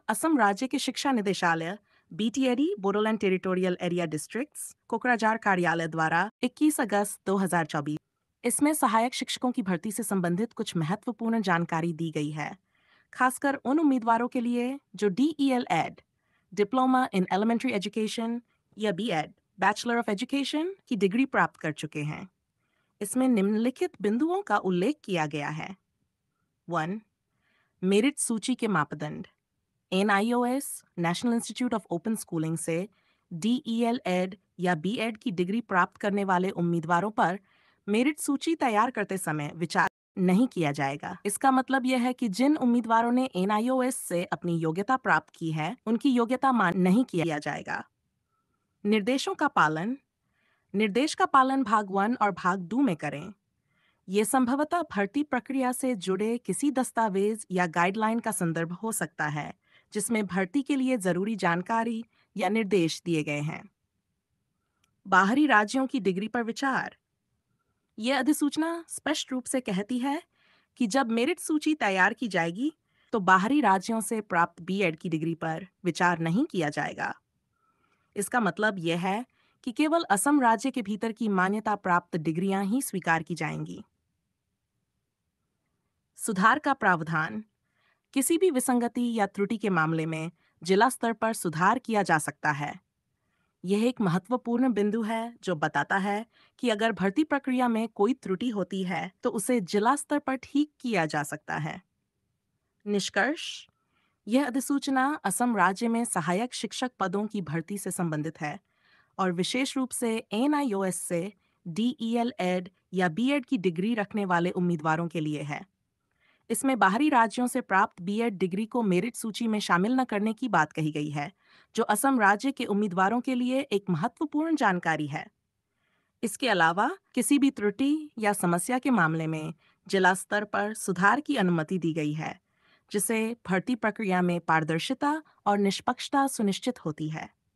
असम राज्य के शिक्षा निदेशालय BTAD Bodoland territorial area districts Kokrajhar कार्यालय द्वारा 21 अगस्त 2024 इसमें सहायक शिक्षकों की भर्ती से संबंधित कुछ महत्वपूर्ण जानकारी दी गई है, खासकर उन उम्मीदवारों के लिए जो DEl Ed diploma in elementary education या बीएड बैचलर ऑफ एजुकेशन की डिग्री प्राप्त कर चुके हैं। इसमें निम्नलिखित बिंदुओं का उल्लेख किया गया है। 1. मेरिट सूची के मापदंड। NIOS national institute of open schooling से डीईएल एड या बीएड की डिग्री प्राप्त करने वाले उम्मीदवारों पर मेरिट सूची तैयार करते समय विचार नहीं किया जाएगा। इसका मतलब यह है कि जिन उम्मीदवारों ने एनआईओएस से अपनी योग्यता प्राप्त की है, उनकी योग्यता मान नहीं किया जाएगा। निर्देशों का पालन। निर्देश का पालन भाग 1 और भाग 2 में करें। ये संभवतः भर्ती प्रक्रिया से जुड़े किसी दस्तावेज या गाइडलाइन का संदर्भ हो सकता है, जिसमें भर्ती के लिए जरूरी जानकारी या निर्देश दिए गए हैं। बाहरी राज्यों की डिग्री पर विचार। यह अधिसूचना स्पष्ट रूप से कहती है कि जब मेरिट सूची तैयार की जाएगी, तो बाहरी राज्यों से प्राप्त बीएड की डिग्री पर विचार नहीं किया जाएगा। इसका मतलब यह है कि केवल असम राज्य के भीतर की मान्यता प्राप्त डिग्रियां ही स्वीकार की जाएंगी। सुधार का प्रावधान। किसी भी विसंगति या त्रुटि के मामले में जिला स्तर पर सुधार किया जा सकता है। यह एक महत्वपूर्ण बिंदु है जो बताता है कि अगर भर्ती प्रक्रिया में कोई त्रुटि होती है तो उसे जिला स्तर पर ठीक किया जा सकता है। निष्कर्ष। यह अधिसूचना असम राज्य में सहायक शिक्षक पदों की भर्ती से संबंधित है और विशेष रूप से एनआईओएस से डीईएल एड या बीएड की डिग्री रखने वाले उम्मीदवारों के लिए है। इसमें बाहरी राज्यों से प्राप्त बीएड डिग्री को मेरिट सूची में शामिल न करने की बात कही गई है, जो असम राज्य के उम्मीदवारों के लिए एक महत्वपूर्ण जानकारी है। इसके अलावा किसी भी त्रुटि या समस्या के मामले में जिला स्तर पर सुधार की अनुमति दी गई है, जिससे भर्ती प्रक्रिया में पारदर्शिता और निष्पक्षता सुनिश्चित होती है।